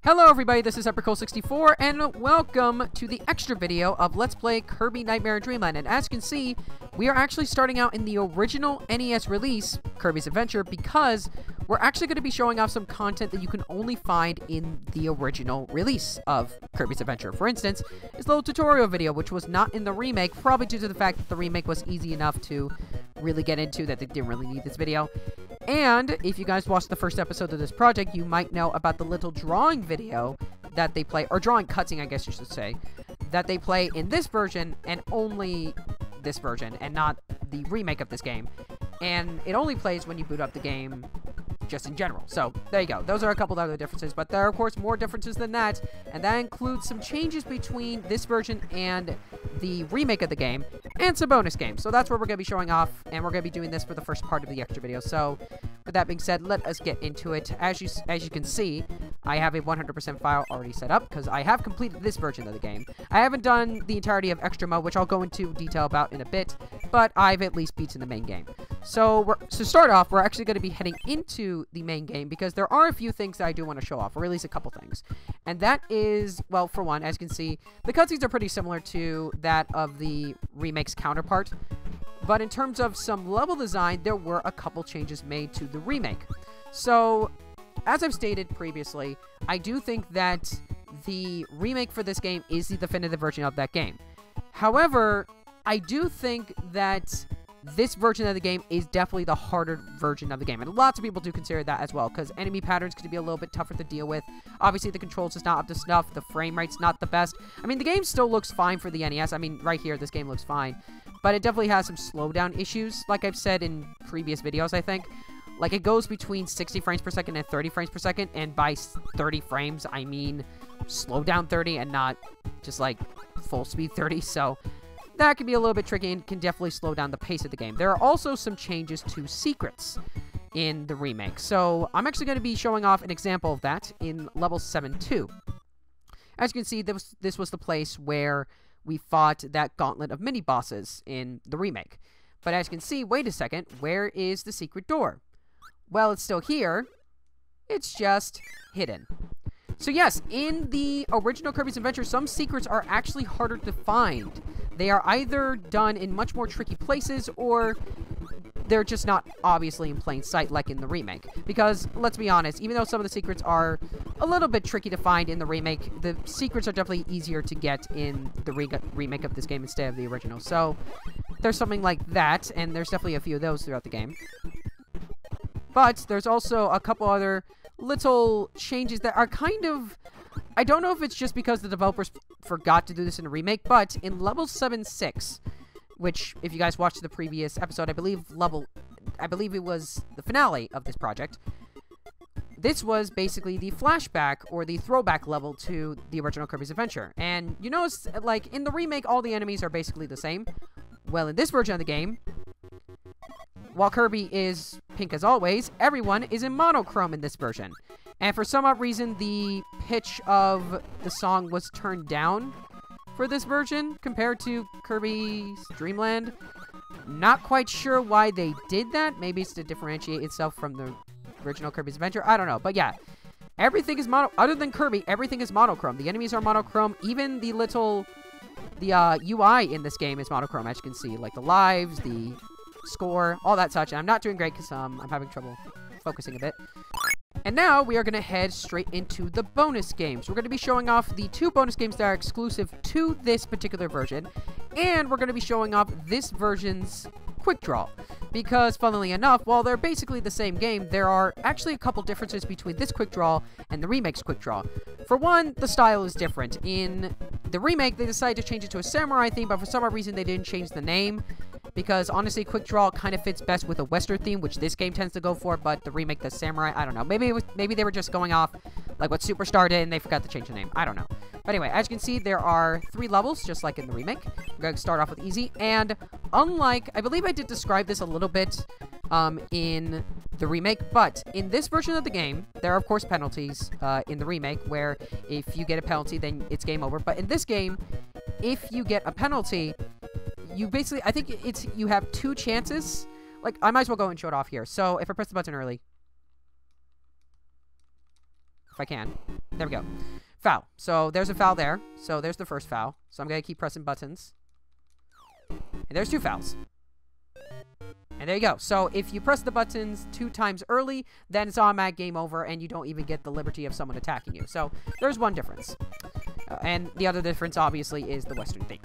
Hello everybody, this is Epicole64, and welcome to the extra video of Let's Play Kirby Nightmare Dreamland. And as you can see, we are actually starting out in the original NES release, Kirby's Adventure, because we're actually going to be showing off some content that you can only find in the original release of Kirby's Adventure. For instance, this little tutorial video, which was not in the remake, probably due to the fact that the remake was easy enough to really get into that they didn't really need this video. And if you guys watched the first episode of this project, you might know about the little drawing video that they play, or drawing cutscene, I guess you should say, that they play in this version, and only this version, and not the remake of this game. And it only plays when you boot up the game, just in general. So, there you go. Those are a couple of other differences, but there are, of course, more differences than that, and that includes some changes between this version and the remake of the game, and some bonus games. So that's what we're going to be showing off, and we're going to be doing this for the first part of the extra video. So, with that being said, let us get into it. As you can see, I have a 100% file already set up, because I have completed this version of the game. I haven't done the entirety of Extra Mode, which I'll go into detail about in a bit, but I've at least beaten the main game. So, to start off, we're actually going to be heading into the main game, because there are a few things that I do want to show off, or at least a couple things. And that is, well, for one, as you can see, the cutscenes are pretty similar to that of the remake's counterpart. But in terms of some level design, there were a couple changes made to the remake. So, as I've stated previously, I do think that the remake for this game is the definitive version of that game. However, I do think that this version of the game is definitely the harder version of the game. And lots of people do consider that as well, because enemy patterns could be a little bit tougher to deal with. Obviously, the controls is not up to snuff. The frame rate's not the best. I mean, the game still looks fine for the NES. I mean, right here, this game looks fine. But it definitely has some slowdown issues, like I've said in previous videos, I think. Like, it goes between 60 frames per second and 30 frames per second, and by 30 frames, I mean slow down 30 and not just, like, full speed 30, so that can be a little bit tricky and can definitely slow down the pace of the game. There are also some changes to secrets in the remake, so I'm actually going to be showing off an example of that in level 7-2. As you can see, this was the place where we fought that gauntlet of mini-bosses in the remake. But as you can see, wait a second, where is the secret door? Well, it's still here. It's just hidden. So yes, in the original Kirby's Adventure, some secrets are actually harder to find. They are either done in much more tricky places, or they're just not obviously in plain sight like in the remake. Because, let's be honest, even though some of the secrets are a little bit tricky to find in the remake, the secrets are definitely easier to get in the remake of this game instead of the original. So, there's something like that, and there's definitely a few of those throughout the game. But there's also a couple other little changes that are kind of, I don't know if it's just because the developers forgot to do this in the remake, but in level 7-6, which, if you guys watched the previous episode, I believe it was the finale of this project, this was basically the flashback or the throwback level to the original Kirby's Adventure. And you notice, like, in the remake, all the enemies are basically the same. Well, in this version of the game, while Kirby is pink as always, everyone is in monochrome in this version. And for some odd reason, the pitch of the song was turned down for this version compared to Kirby's Dreamland. Not quite sure why they did that. Maybe it's to differentiate itself from the original Kirby's Adventure. I don't know. But yeah, everything is other than Kirby, everything is monochrome. The enemies are monochrome. Even the UI in this game is monochrome, as you can see. Like the lives, the score, all that such. And I'm not doing great because I'm having trouble focusing a bit. And now we are going to head straight into the bonus games. We're going to be showing off the 2 bonus games that are exclusive to this particular version. And we're going to be showing off this version's quick draw. Because, funnily enough, while they're basically the same game, there are actually a couple differences between this quick draw and the remake's quick draw. For one, the style is different. In the remake, they decided to change it to a samurai theme, but for some odd reason, they didn't change the name. Because, honestly, quick draw kind of fits best with a Western theme, which this game tends to go for, but the remake, the samurai, I don't know. Maybe they were just going off like what Superstar did, and they forgot to change the name. I don't know. But anyway, as you can see, there are 3 levels, just like in the remake. We're going to start off with easy, and unlike, I believe I did describe this a little bit in the remake, but in this version of the game, there are, of course, penalties in the remake, where if you get a penalty, then it's game over. But in this game, if you get a penalty, you basically, I think you have 2 chances. Like, I might as well go and show it off here. So, if I press the button early, if I can. There we go. Foul. So there's a foul there. So there's the first foul. So I'm going to keep pressing buttons. And there's 2 fouls. And there you go. So if you press the buttons 2 times early, then it's automatic game over, and you don't even get the liberty of someone attacking you. So there's one difference. And the other difference, obviously, is the Western theme.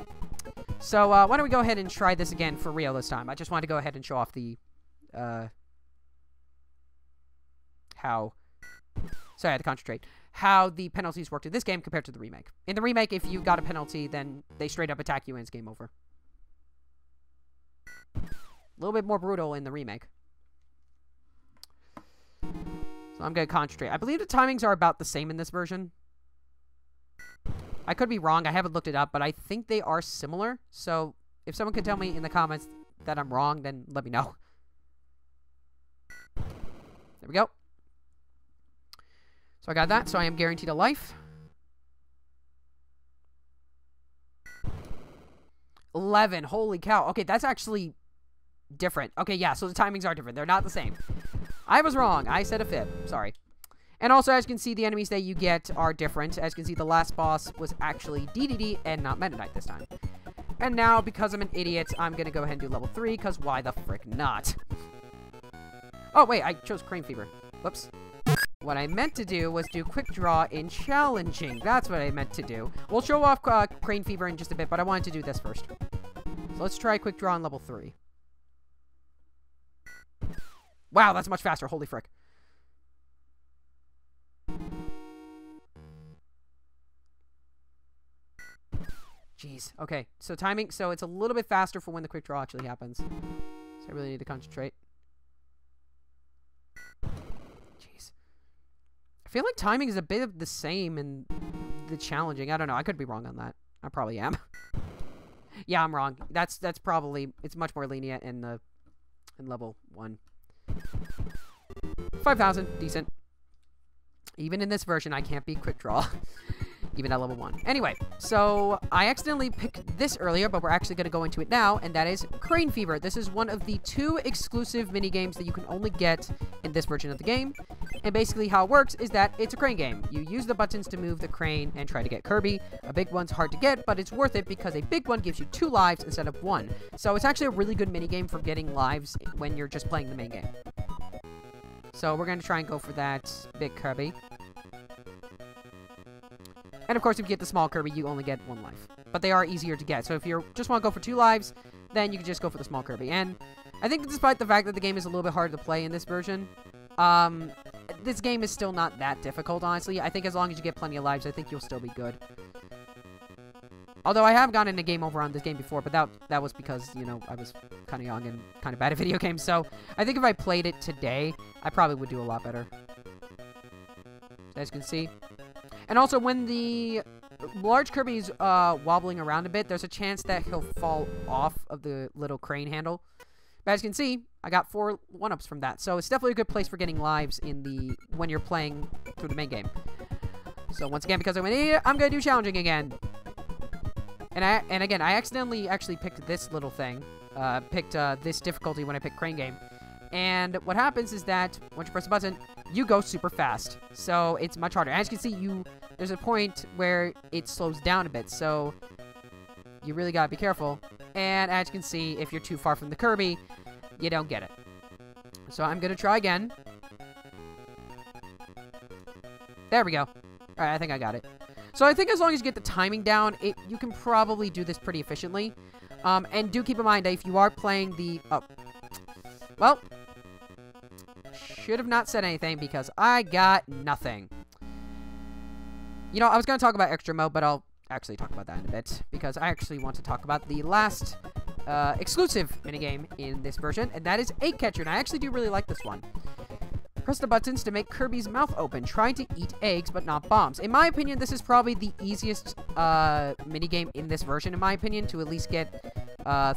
So why don't we go ahead and try this again for real this time. I just wanted to go ahead and show off the... how... Sorry, I had to concentrate. How the penalties worked in this game compared to the remake. In the remake, if you got a penalty, then they straight up attack you and it's game over. A little bit more brutal in the remake. So I'm going to concentrate. I believe the timings are about the same in this version. I could be wrong. I haven't looked it up, but I think they are similar. So if someone can tell me in the comments that I'm wrong, then let me know. There we go. So I got that. So I am guaranteed a life. 11. Holy cow. Okay, that's actually different. Okay, yeah, so the timings are different. They're not the same. I was wrong. I said a fib. Sorry. And also, as you can see, the enemies that you get are different. As you can see, the last boss was actually DDD and not Meta Knight this time. And now, because I'm an idiot, I'm going to go ahead and do level 3, because why the frick not? Oh, wait, I chose Crane Fever. Whoops. What I meant to do was do Quick Draw in Challenging. That's what I meant to do. We'll show off Crane Fever in just a bit, but I wanted to do this first. So let's try Quick Draw on level 3. Wow, that's much faster. Holy frick. Jeez. Okay, so timing. So it's a little bit faster for when the quick draw actually happens. So I really need to concentrate. Jeez. I feel like timing is a bit of the same in the challenging. I don't know. I could be wrong on that. I probably am. Yeah, I'm wrong. That's probably... It's much more lenient in level 1. 5,000. Decent. Even in this version, I can't beat quick draw. Even at level 1. Anyway, so I accidentally picked this earlier, but we're actually going to go into it now, and that is Crane Fever. This is one of the 2 exclusive minigames that you can only get in this version of the game. And basically how it works is that it's a crane game. You use the buttons to move the crane and try to get Kirby. A big one's hard to get, but it's worth it because a big one gives you 2 lives instead of 1. So it's actually a really good minigame for getting lives when you're just playing the main game. So we're going to try and go for that big Kirby. And of course, if you get the small Kirby, you only get 1 life. But they are easier to get. So if you just want to go for 2 lives, then you can just go for the small Kirby. And I think despite the fact that the game is a little bit harder to play in this version, this game is still not that difficult, honestly. I think as long as you get plenty of lives, I think you'll still be good. Although I have gotten a game over on this game before, but that was because, you know, I was kind of young and kind of bad at video games. So I think if I played it today, I probably would do a lot better. As you can see. And also, when the large Kirby's wobbling around a bit, there's a chance that he'll fall off of the little crane handle. But as you can see, I got 4 1-ups from that. So it's definitely a good place for getting lives when you're playing through the main game. So once again, because I'm an idiot, I'm going to do challenging again. And again, I accidentally actually picked this little thing. Picked this difficulty when I picked crane game. And what happens is that once you press the button, you go super fast. So it's much harder. As you can see, there's a point where it slows down a bit. So you really gotta be careful. And as you can see, if you're too far from the Kirby, you don't get it. So I'm gonna try again. There we go. Alright, I think I got it. So I think as long as you get the timing down, you can probably do this pretty efficiently. And do keep in mind that if you are playing the... Oh. Well... Should have not said anything because I got nothing. You know, I was going to talk about extra mode, but I'll actually talk about that in a bit. Because I actually want to talk about the last exclusive minigame in this version. And that is Egg Catcher. And I actually do really like this one. Press the buttons to make Kirby's mouth open, trying to eat eggs but not bombs. In my opinion, this is probably the easiest minigame in this version, in my opinion, to at least get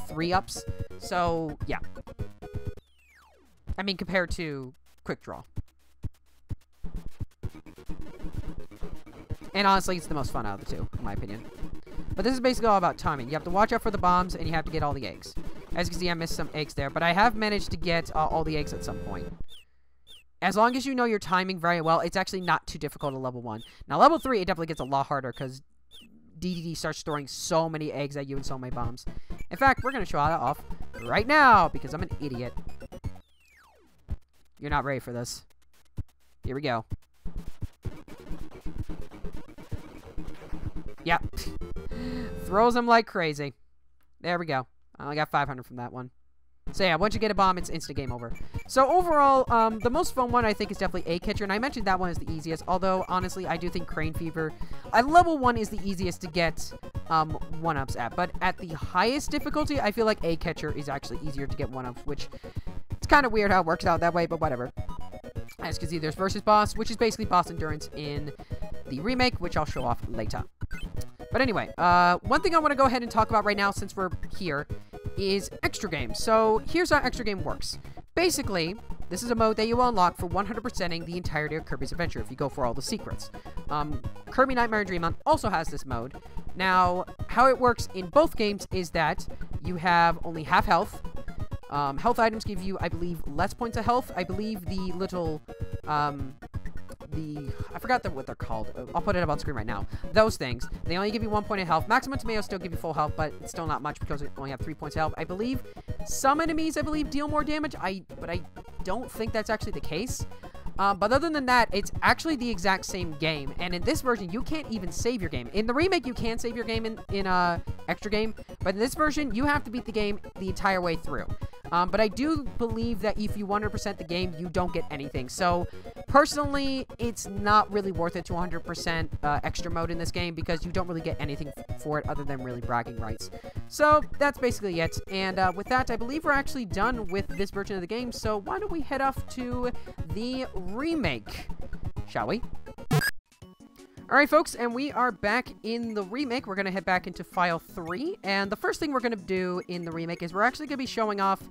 3 ups. So, yeah. I mean, compared to Quick Draw. And honestly, it's the most fun out of the 2, in my opinion. But this is basically all about timing. You have to watch out for the bombs, and you have to get all the eggs. As you can see, I missed some eggs there, but I have managed to get all the eggs at some point. As long as you know your timing very well, it's actually not too difficult at level 1. Now, level 3, it definitely gets a lot harder because DDD starts throwing so many eggs at you and so many bombs. In fact, we're going to show that off right now because I'm an idiot. You're not ready for this. Here we go. Yep. Throws them like crazy. There we go. I only got 500 from that one. So yeah, once you get a bomb, it's instant game over. So overall, the most fun one I think is definitely Egg Catcher, and I mentioned that one is the easiest, although honestly, I do think Crane Fever at level 1 is the easiest to get 1-ups at, but at the highest difficulty, I feel like Egg Catcher is actually easier to get 1-ups, which it's kind of weird how it works out that way, but whatever. As you can see, there's Versus Boss, which is basically Boss Endurance in the remake, which I'll show off later. But anyway, one thing I want to go ahead and talk about right now, since we're here, is Extra Game. So here's how Extra Game works. Basically, this is a mode that you will unlock for 100%ing the entirety of Kirby's Adventure if you go for all the secrets. Kirby Nightmare Dreamland also has this mode. Now, how it works in both games is that you have only half health. Health items give you, I believe, less points of health. I believe the little, I forgot what they're called. I'll put it up on screen right now. Those things, they only give you 1 point of health. Maximum Tomatoes still give you full health, but it's still not much because you only have 3 points of health. I believe some enemies, deal more damage, but I don't think that's actually the case. But other than that, it's actually the exact same game. And in this version, you can't even save your game. In the remake, you can save your game in Extra Game. But in this version, you have to beat the game the entire way through. But I do believe that if you 100% the game, you don't get anything. So, personally, it's not really worth it to 100% extra mode in this game because you don't really get anything for it other than really bragging rights. So, that's basically it. And with that, I believe we're actually done with this version of the game. So, why don't we head off to the remake, shall we? Alright folks, and we are back in the remake. We're going to head back into File 3, and the first thing we're going to do in the remake is we're actually going to be showing off,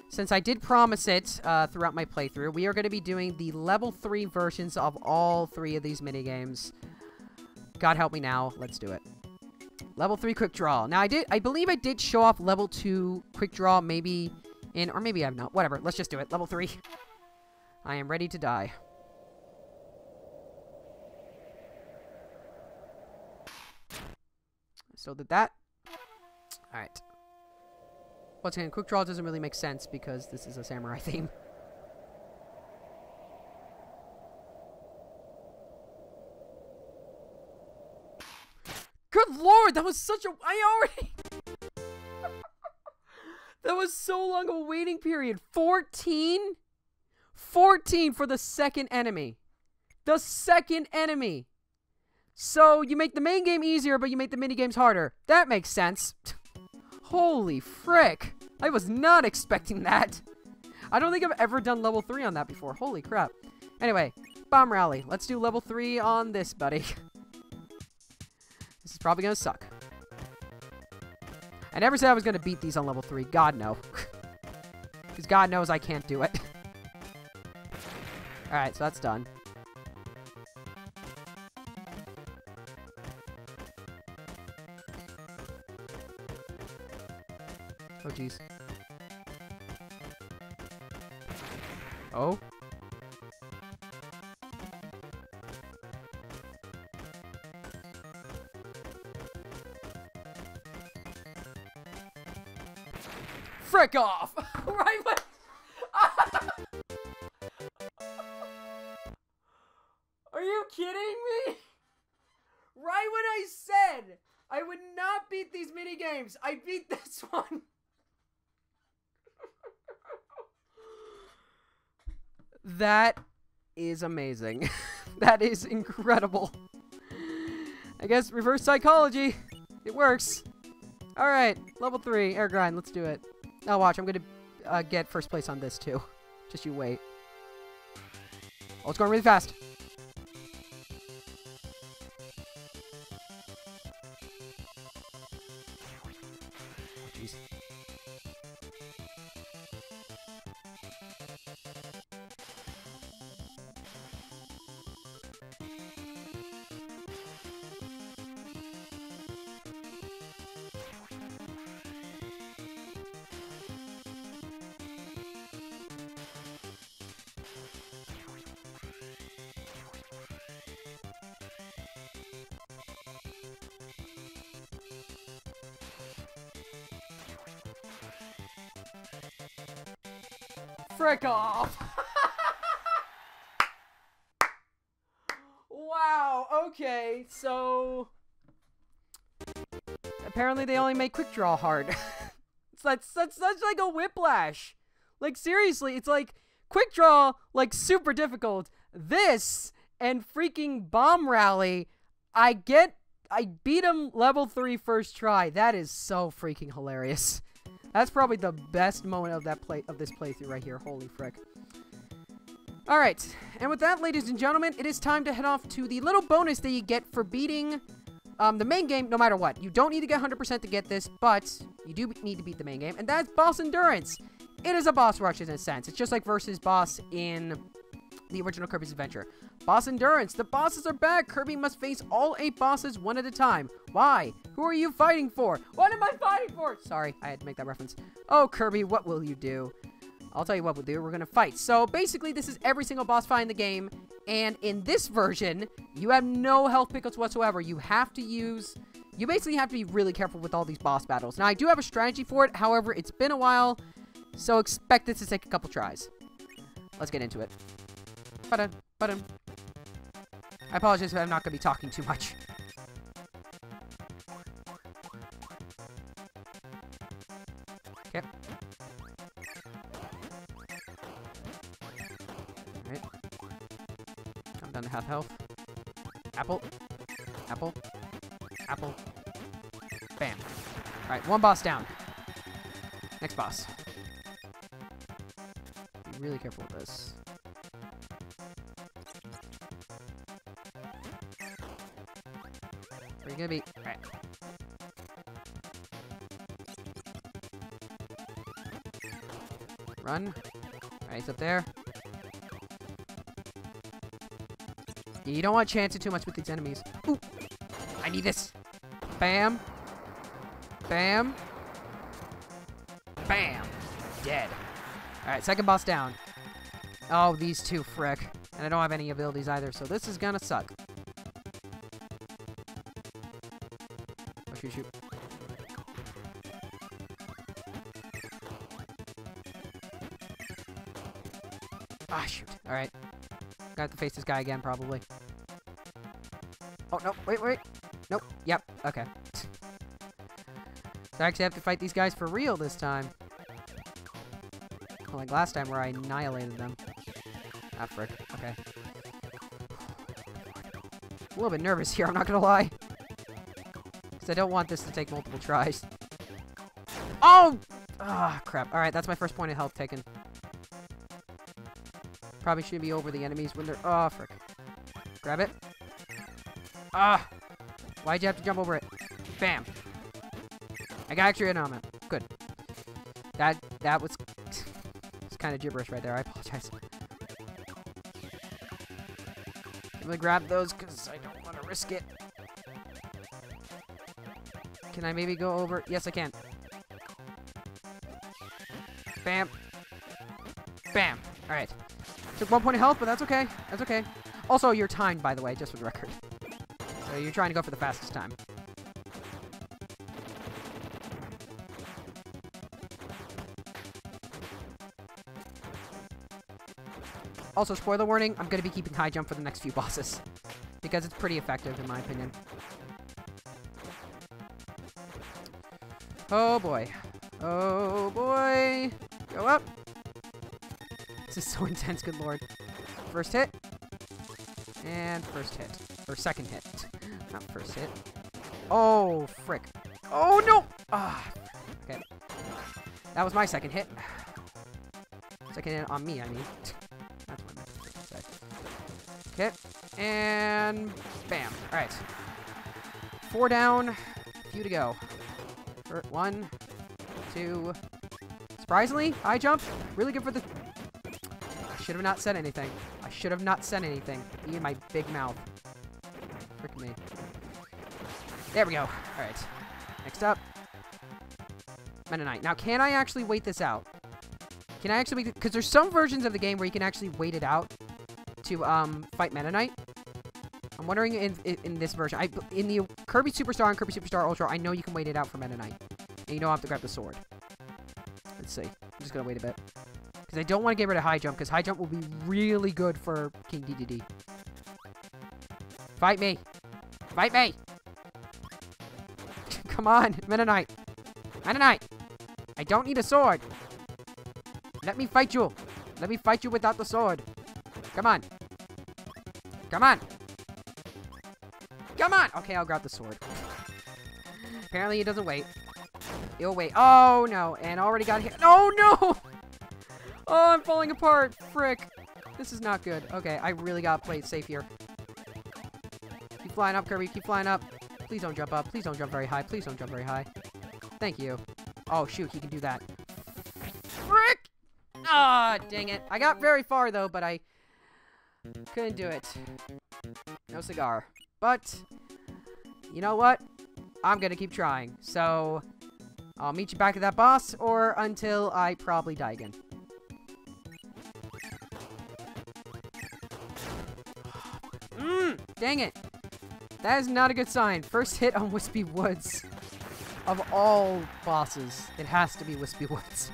since I did promise it throughout my playthrough, we are going to be doing the level 3 versions of all 3 of these minigames. God help me now, let's do it. Level 3 Quick Draw. Now I believe I did show off level 2 Quick Draw maybe in, or maybe I've not, whatever, let's just do it. Level 3. I am ready to die. So did that. Alright. Once again, Quick Draw doesn't really make sense because this is a samurai theme. Good lord, that was such a... That was so long of a waiting period. 14? 14 for the second enemy. The second enemy. So, you make the main game easier, but you make the minigames harder. That makes sense. Holy frick. I was not expecting that. I don't think I've ever done level 3 on that before. Holy crap. Anyway, Bomb Rally. Let's do level 3 on this, buddy. This is probably gonna suck. I never said I was gonna beat these on level 3. God, no. Because God knows I can't do it. Alright, so that's done. Oh, jeez. Oh? Frick off! Right when... Are you kidding me? Right when I said I would not beat these minigames, I beat this one. That is amazing. That is incredible. I guess reverse psychology. It works. Alright, level 3, air grind, let's do it. Now watch, I'm gonna get first place on this too. Just you wait. Oh, it's going really fast. Jeez. Frick off. Wow, okay, so apparently they only make quick draw hard. It's such like a whiplash. Like, seriously, it's like quick draw, like, super difficult. This and freaking bomb rally, I beat him level 3 first try. That is so freaking hilarious. That's probably the best moment of this playthrough right here. Holy frick. Alright, and with that, ladies and gentlemen, it is time to head off to the little bonus that you get for beating the main game no matter what. You don't need to get 100% to get this, but you do need to beat the main game, and that's boss endurance. It is a boss rush in a sense. It's just like versus boss in the original Kirby's Adventure. Boss endurance. The bosses are back. Kirby must face all 8 bosses one at a time. Why? Who are you fighting for? What am I fighting for? Sorry, I had to make that reference. Oh, Kirby, what will you do? I'll tell you what we'll do. We're going to fight. So, basically, this is every single boss fight in the game. And in this version, you have no health pickups whatsoever. You basically have to be really careful with all these boss battles. Now, I do have a strategy for it. However, it's been a while. So, expect this to take a couple tries. Let's get into it. I apologize if I'm not going to be talking too much. Okay. Alright. I'm done to half health. Apple. Apple. Apple. Bam. Alright, one boss down. Next boss. Be really careful with this. Where are you gonna be? Alright. Run. Alright, he's up there. You don't want to chance it too much with these enemies. Ooh! I need this. Bam. Bam. Bam. Dead. Alright, second boss down. Oh, these two, frick. And I don't have any abilities either, so this is gonna suck. Oh, shoot, shoot. Ah, shoot. Alright. Got to face this guy again, probably. Oh, no. Wait, wait. Nope. Yep. Okay. So I actually have to fight these guys for real this time. Like last time where I annihilated them. Ah, frick. Okay. A little bit nervous here, I'm not gonna lie. Because I don't want this to take multiple tries. Oh! Ah, crap. Alright, that's my first point of health taken. Probably should be over the enemies when they're... Oh, frick. Grab it. Ah! Why'd you have to jump over it? Bam! I got extra on it. Good. That was... It's kind of gibberish right there. I apologize. I'm gonna grab those because I don't want to risk it. Can I maybe go over? Yes, I can. Bam. Bam. Alright. Took 1 point of health, but that's okay. That's okay. Also, you're timed, by the way, just for the record. So you're trying to go for the fastest time. Also, spoiler warning, I'm going to be keeping high jump for the next few bosses. Because it's pretty effective, in my opinion. Oh, boy. Oh, boy. Go up. This is so intense, good lord. First hit. And first hit. Or second hit. Not first hit. Oh, frick. Oh, no! Ah. Okay. That was my second hit. Second hit on me, I mean. That's what I meant to say. Okay. And bam. Alright. 4 down. A few to go. 1, 2. Surprisingly, high jump. Really good for the... I should have not said anything. I should have not said anything. Me and my big mouth. Frick me. There we go. Alright. Next up. Meta Knight. Now, can I actually wait this out? Can I actually wait... Because there's some versions of the game where you can actually wait it out to fight Meta Knight. I'm wondering in this version. In the Kirby Superstar and Kirby Superstar Ultra, I know you can wait it out for Meta Knight. And you don't have to grab the sword. Let's see. I'm just going to wait a bit. Because I don't want to get rid of high jump, because high jump will be really good for King DDD. Fight me! Fight me! Come on, Meta Knight! Meta Knight! I don't need a sword! Let me fight you! Let me fight you without the sword! Come on! Come on! Come on! Okay, I'll grab the sword. Apparently it doesn't wait. It'll wait. Oh, no. And already got hit. Oh, no! Oh, I'm falling apart. Frick. This is not good. Okay, I really gotta play it safe here. Keep flying up, Kirby. Keep flying up. Please don't jump up. Please don't jump very high. Please don't jump very high. Thank you. Oh, shoot. He can do that. Frick! Ah, dang it. I got very far, though, but I couldn't do it. No cigar. But, you know what? I'm gonna keep trying. So, I'll meet you back at that boss, or until I probably die again. Dang it. That is not a good sign. First hit on Wispy Woods. Of all bosses, it has to be Wispy Woods.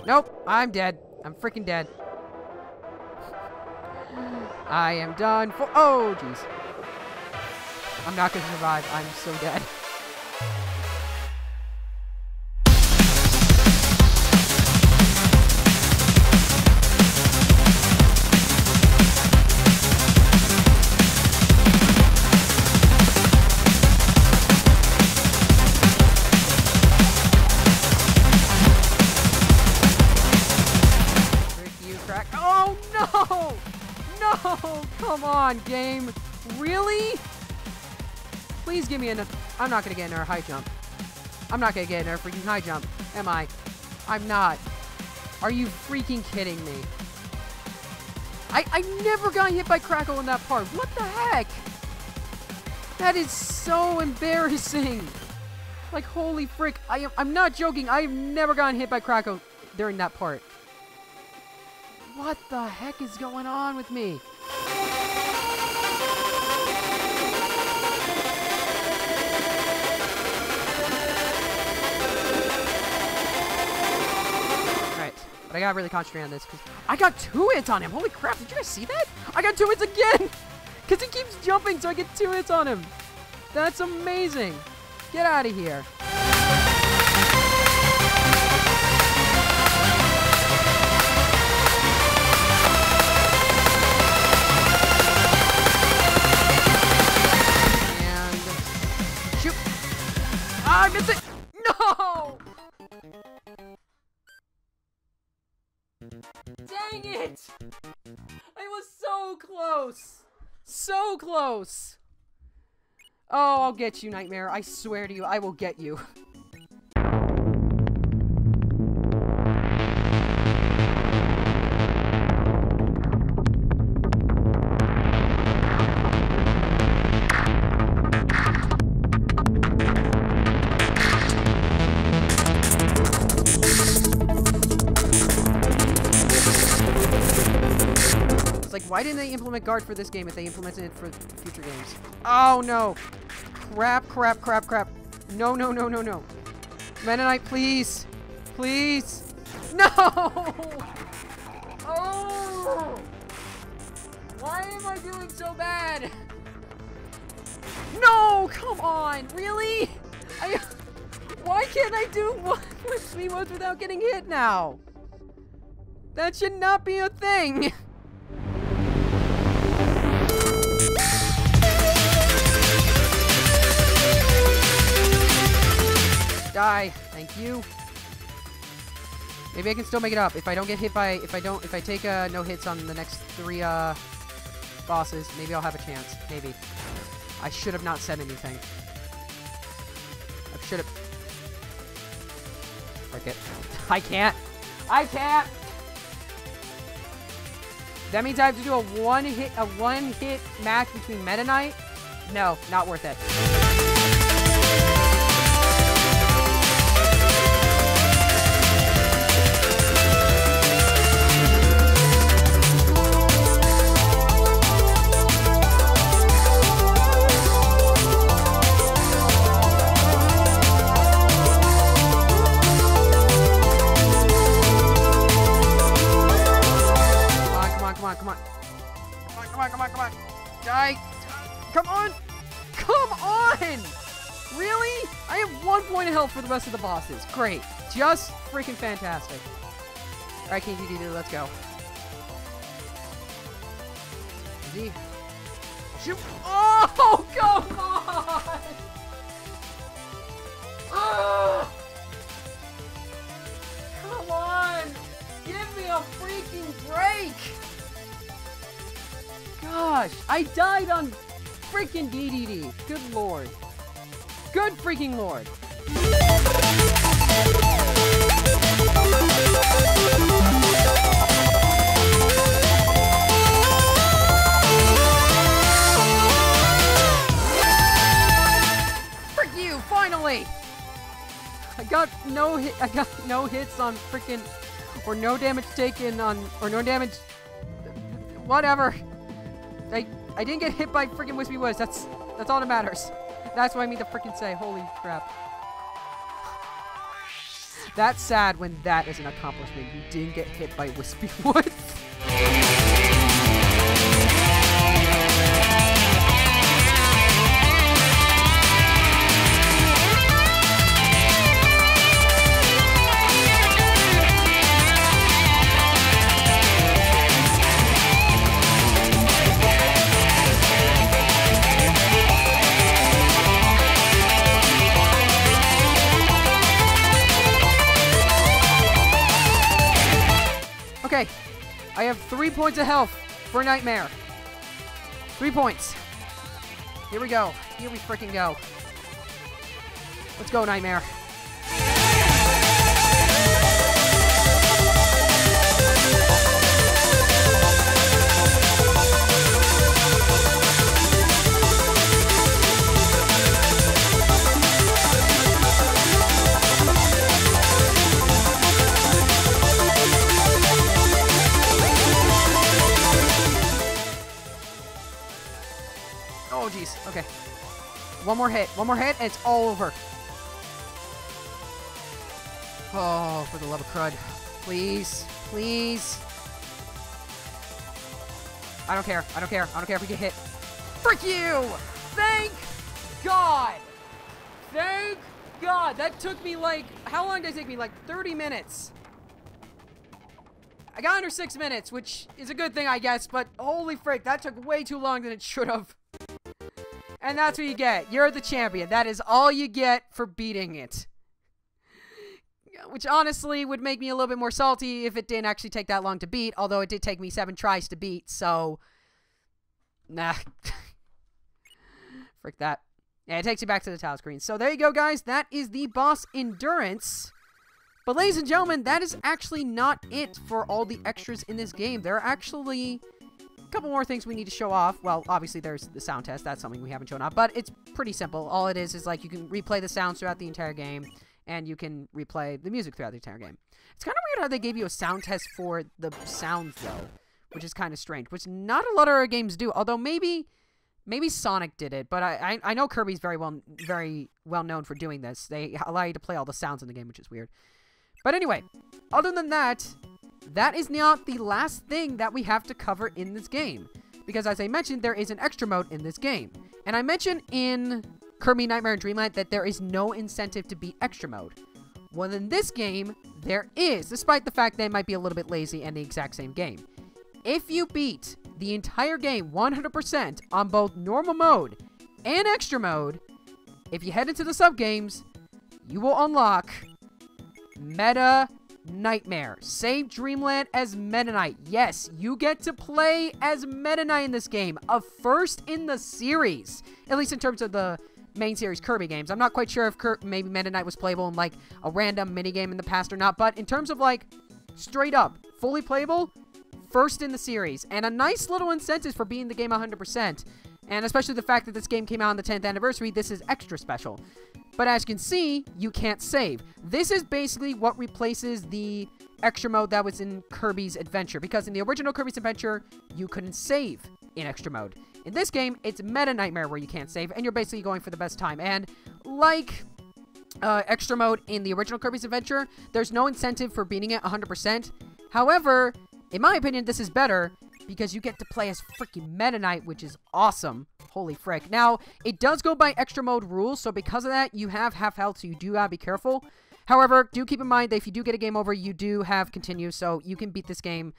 Nope, I'm dead. I'm freaking dead. I am done for— oh, jeez. I'm not gonna survive. I'm so dead. Come on, game. Really? Please give me enough. I'm not gonna get another high jump. I'm not gonna get another freaking high jump. Am I? I'm not. Are you freaking kidding me? I never got hit by Crackle in that part. What the heck? That is so embarrassing. Like, holy frick. I'm not joking. I've never gotten hit by Crackle during that part. What the heck is going on with me? Alright, but I gotta really concentrate on this because I got 2 hits on him. Holy crap, did you guys see that? I got 2 hits again! Because he keeps jumping, so I get 2 hits on him. That's amazing. Get out of here. I missed it! No! Dang it! I was so close! So close! Oh, I'll get you, Nightmare. I swear to you, I will get you. Why didn't they implement guard for this game if they implemented it for future games? Oh, no. Crap, crap, crap, crap. No, no, no, no, no. Meta Knight, please. Please. No! Oh! Why am I doing so bad? No! Come on! Really? Why can't I do one with speed modes without getting hit now? That should not be a thing! Die. Thank you. Maybe I can still make it up. If I don't get hit by... If I take no hits on the next 3 bosses, maybe I'll have a chance. Maybe. I should have not said anything. I should have... Frick it. I can't. I can't! That means I have to do a one hit match between Meta Knight? No, not worth it. health for the rest of the bosses. Great. Just freaking fantastic. Alright, KDD, let's go. Easy. Shoot. Oh, come on! Oh! Come on! Give me a freaking break! Gosh, I died on freaking DDD. Good lord. Good freaking lord. Frick you, finally! I got no hits on freaking, or no damage taken on, or no damage, whatever. I didn't get hit by freaking Wispy Woods. That's all that matters. That's what I mean to freaking say. Holy crap. That's sad when that is an accomplishment. You didn't get hit by Wispy Woods. Okay, I have 3 points of health for Nightmare. 3 points. Here we go. Here we freaking go. Let's go, Nightmare. Oh, jeez. Okay. One more hit, and it's all over. Oh, for the love of crud. Please. Please. I don't care. I don't care. I don't care if we get hit. Frick you! Thank God! Thank God! That took me like... How long did it take me? Like 30 minutes. I got under 6 minutes, which is a good thing, I guess, but holy frick, that took way too long than it should have. And that's what you get. You're the champion. That is all you get for beating it. Which honestly would make me a little bit more salty if it didn't actually take that long to beat. Although it did take me 7 tries to beat. So, nah. Frick that. Yeah, it takes you back to the title screen. So there you go, guys. That is the boss Endurance. But ladies and gentlemen, that is actually not it for all the extras in this game. There are actually... couple more things we need to show off. Well, obviously there's the sound test. That's something we haven't shown off, but it's pretty simple. All it is like you can replay the sounds throughout the entire game, and you can replay the music throughout the entire game. It's kind of weird how they gave you a sound test for the sounds, though, which is kind of strange, which not a lot of other games do, although maybe Sonic did it, but I know Kirby's very well known for doing this. They allow you to play all the sounds in the game, which is weird. But anyway, other than that, that is not the last thing that we have to cover in this game. Because as I mentioned, there is an extra mode in this game. And I mentioned in Kirby Nightmare Dreamland that there is no incentive to beat extra mode. Well, in this game, there is, despite the fact that it might be a little bit lazy and the exact same game. If you beat the entire game 100% on both normal mode and extra mode, if you head into the sub-games, you will unlock Meta Nightmare. Save Dreamland as Meta Knight. Yes, you get to play as Meta Knight in this game. A first in the series. At least in terms of the main series Kirby games. I'm not quite sure if maybe Meta Knight was playable in like a random minigame in the past or not. But in terms of like straight up, fully playable, first in the series. And a nice little incentive for beating the game 100%. And especially the fact that this game came out on the 10th anniversary, this is extra special. But as you can see, you can't save. This is basically what replaces the extra mode that was in Kirby's Adventure. Because in the original Kirby's Adventure, you couldn't save in extra mode. In this game, it's Meta Nightmare where you can't save, and you're basically going for the best time. And like extra mode in the original Kirby's Adventure, there's no incentive for beating it 100%. However, in my opinion, this is better because you get to play as freaking Meta Knight, which is awesome. Holy frick. Now, it does go by extra mode rules, so because of that, you have half health, so you do gotta be careful. However, do keep in mind that if you do get a game over, you do have continue, so you can beat this game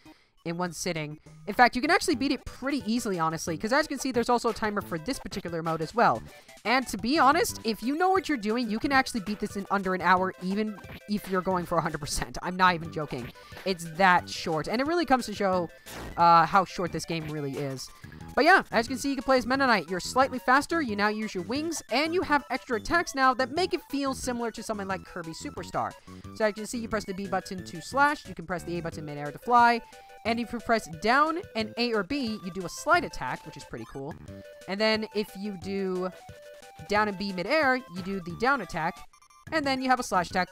in one sitting. In fact, you can actually beat it pretty easily, honestly, because as you can see, there's also a timer for this particular mode as well. And to be honest, if you know what you're doing, you can actually beat this in under an hour, even if you're going for 100%. I'm not even joking. It's that short, and it really comes to show how short this game really is. But yeah, as you can see, you can play as Meta Knight. You're slightly faster, you now use your wings, and you have extra attacks now that make it feel similar to something like Kirby Superstar. So as you can see, you press the B button to slash, you can press the A button mid-air to fly, and if you press down and A or B, you do a slide attack, which is pretty cool. And then if you do down and B mid-air, you do the down attack, and then you have a slash attack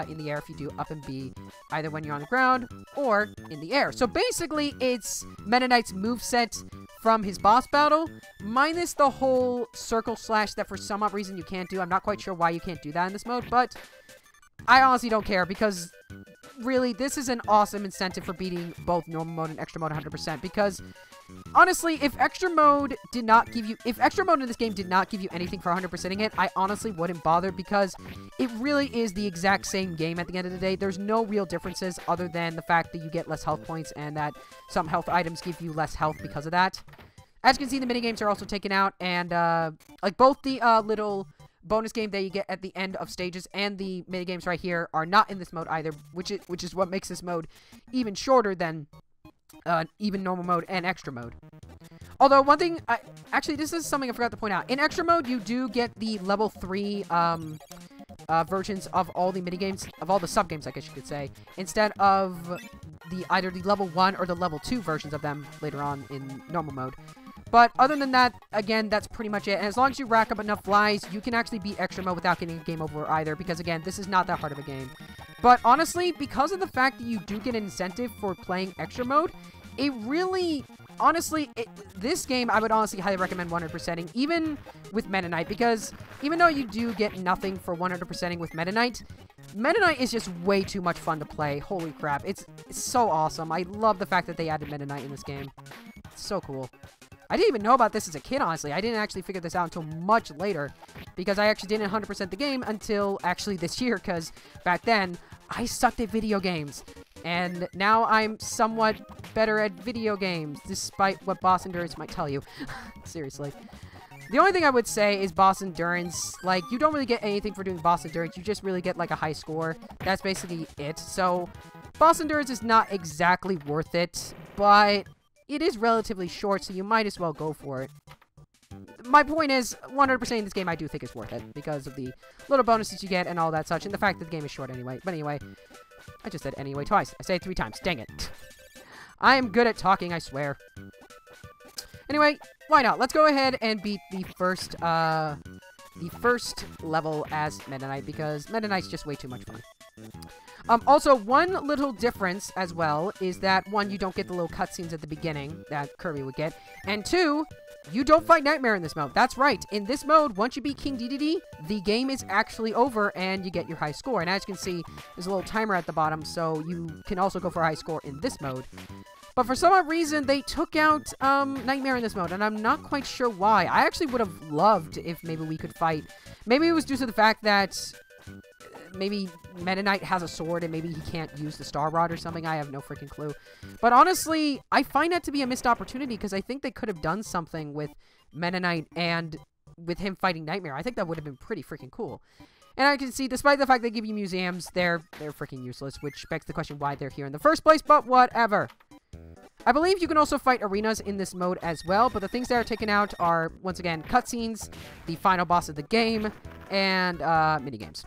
in the air if you do up and B, either when you're on the ground or in the air. So basically, it's Meta Knight's moveset from his boss battle, minus the whole circle slash that for some odd reason you can't do. I'm not quite sure why you can't do that in this mode, but I honestly don't care, because really, this is an awesome incentive for beating both normal mode and extra mode 100%, because honestly, if extra mode in this game did not give you anything for 100%ing it, I honestly wouldn't bother, because it really is the exact same game at the end of the day. There's no real differences other than the fact that you get less health points and that some health items give you less health because of that. As you can see, the minigames are also taken out, and like both the little bonus game that you get at the end of stages and the minigames right here are not in this mode either, which is what makes this mode even shorter than even normal mode and extra mode. Although one thing, actually this is something I forgot to point out. In extra mode, you do get the level 3 versions of all the minigames, of all the sub-games, I guess you could say, instead of either the level 1 or the level 2 versions of them later on in normal mode. But other than that, again, that's pretty much it. And as long as you rack up enough flies, you can actually beat extra mode without getting a game over either, because again, this is not that hard of a game. But honestly, because of the fact that you do get an incentive for playing extra mode, it really, honestly, this game, I would honestly highly recommend 100%ing, even with Meta Knight, because even though you do get nothing for 100%ing with Meta Knight is just way too much fun to play. Holy crap. It's so awesome. I love the fact that they added Meta Knight in this game. It's so cool. I didn't even know about this as a kid, honestly. I didn't actually figure this out until much later, because I actually didn't 100% the game until actually this year, because back then, I sucked at video games. And now I'm somewhat better at video games, despite what boss endurance might tell you. Seriously. The only thing I would say is boss endurance. Like, you don't really get anything for doing boss endurance. You just really get, like, a high score. That's basically it. So, boss endurance is not exactly worth it, but it is relatively short, so you might as well go for it. My point is, 100% in this game I do think is worth it, because of the little bonuses you get and all that such, and the fact that the game is short anyway. But anyway, I just said anyway twice. I say it 3 times. Dang it. I am good at talking, I swear. Anyway, why not? Let's go ahead and beat the first level as Meta Knight, because Meta Knight's just way too much fun. Also, one little difference as well is that, 1, you don't get the little cutscenes at the beginning that Kirby would get, and 2, you don't fight Nightmare in this mode. That's right. In this mode, once you beat King Dedede, the game is actually over and you get your high score. And as you can see, there's a little timer at the bottom, so you can also go for a high score in this mode. But for some odd reason, they took out Nightmare in this mode, and I'm not quite sure why. I actually would have loved if maybe we could fight. Maybe it was due to the fact that maybe Meta Knight has a sword and maybe he can't use the Star Rod or something. I have no freaking clue. But honestly, I find that to be a missed opportunity, because I think they could have done something with Meta Knight and with him fighting Nightmare. I think that would have been pretty freaking cool. And I can see, despite the fact they give you museums, they're freaking useless, which begs the question why they're here in the first place, but whatever. I believe you can also fight arenas in this mode as well, but the things that are taken out are, once again, cutscenes, the final boss of the game, and minigames.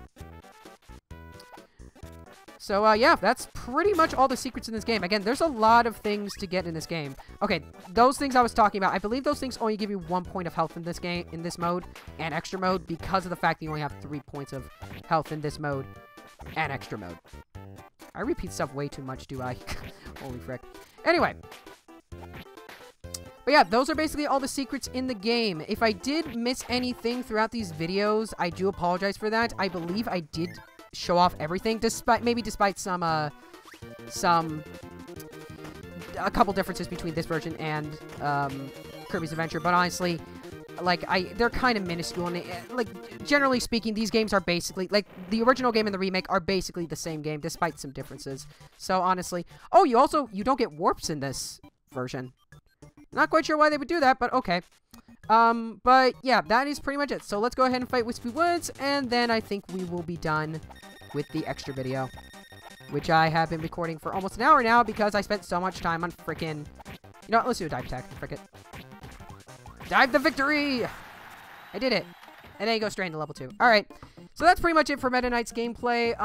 So, yeah, that's pretty much all the secrets in this game. Again, there's a lot of things to get in this game. Okay, those things I was talking about, I believe those things only give you 1 point of health in this game, in this mode, and extra mode, because of the fact that you only have 3 points of health in this mode and extra mode. I repeat stuff way too much, do I? Holy frick. Anyway. But yeah, those are basically all the secrets in the game. If I did miss anything throughout these videos, I do apologize for that. I believe I did show off everything, despite some a couple differences between this version and Kirby's Adventure. But honestly, like, they're kind of minuscule, and like, generally speaking, these games are basically, like, the original game and the remake are basically the same game, despite some differences. So, honestly... Oh, you don't get warps in this version. Not quite sure why they would do that, but okay. But, yeah, that is pretty much it. So, let's go ahead and fight Wispy Woods, and then I think we will be done with the extra video, which I have been recording for almost an hour now, because I spent so much time on frickin'... You know what, let's do a dive attack. Frick it. Dive the victory! I did it. And then you go straight into level 2. Alright. So that's pretty much it for Meta Knight's gameplay.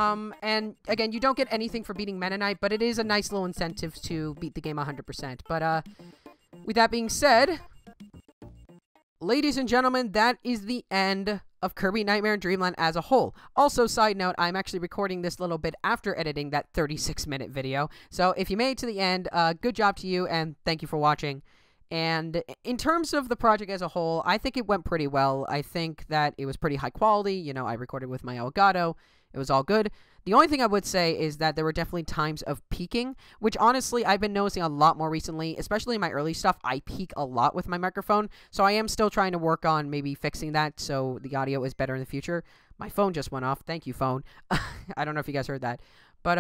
And again, you don't get anything for beating Meta Knight, but it is a nice little incentive to beat the game 100%. But, with that being said, ladies and gentlemen, that is the end of Kirby Nightmare and Dreamland as a whole. Also, side note, I'm actually recording this little bit after editing that 36-minute video. So if you made it to the end, good job to you, and thank you for watching. And in terms of the project as a whole, I think it went pretty well. I think that it was pretty high quality. You know, I recorded with my Elgato. It was all good. The only thing I would say is that there were definitely times of peaking, which honestly I've been noticing a lot more recently, especially in my early stuff. I peak a lot with my microphone, so I am still trying to work on maybe fixing that so the audio is better in the future. My phone just went off. Thank you, phone. I don't know if you guys heard that. But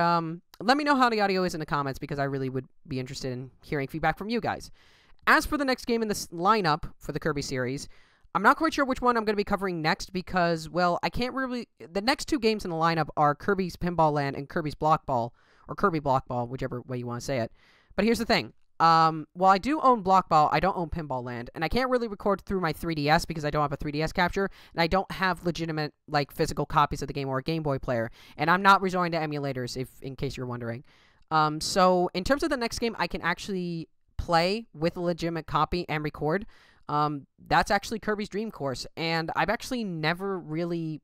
let me know how the audio is in the comments, because I really would be interested in hearing feedback from you guys. As for the next game in this lineup for the Kirby series, I'm not quite sure which one I'm going to be covering next because, well, I can't really... The next two games in the lineup are Kirby's Pinball Land and Kirby's Block Ball, or Kirby Block Ball, whichever way you want to say it. But here's the thing. While I do own Block Ball, I don't own Pinball Land, and I can't really record through my 3DS because I don't have a 3DS capture, and I don't have legitimate, like, physical copies of the game or a Game Boy player, and I'm not resorting to emulators, in case you're wondering. So, in terms of the next game, I can actually play with a legitimate copy and record. That's actually Kirby's Dream Course, and I've actually never really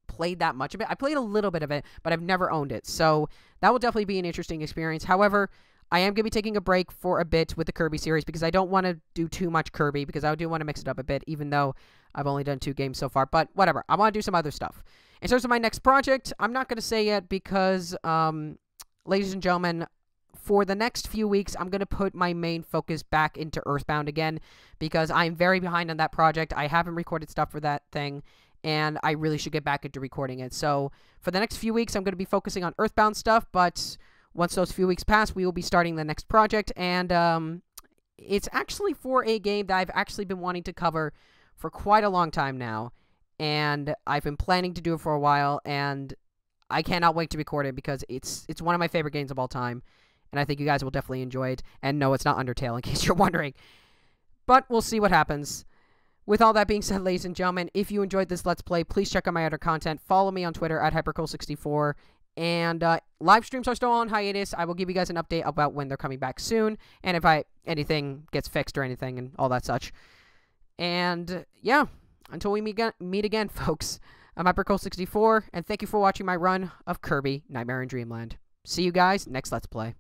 played that much of it. I played a little bit of it, but I've never owned it, so that will definitely be an interesting experience. However, I am going to be taking a break for a bit with the Kirby series because I don't want to do too much Kirby, because I do want to mix it up a bit, even though I've only done 2 games so far, but whatever. I want to do some other stuff. In terms of my next project, I'm not going to say yet because, ladies and gentlemen, for the next few weeks, I'm going to put my main focus back into Earthbound again, because I'm very behind on that project. I haven't recorded stuff for that thing, and I really should get back into recording it. So, for the next few weeks, I'm going to be focusing on Earthbound stuff, but once those few weeks pass, we will be starting the next project, and it's actually for a game that I've actually been wanting to cover for quite a long time now, and I've been planning to do it for a while, and I cannot wait to record it because it's one of my favorite games of all time. And I think you guys will definitely enjoy it. And no, it's not Undertale, in case you're wondering. But we'll see what happens. With all that being said, ladies and gentlemen, if you enjoyed this Let's Play, please check out my other content. Follow me on Twitter at hypercool64. And live streams are still on hiatus. I will give you guys an update about when they're coming back soon. And if anything gets fixed or anything and all that such. And yeah, until we meet again, folks, I'm hypercool64. And thank you for watching my run of Kirby Nightmare in Dreamland. See you guys next Let's Play.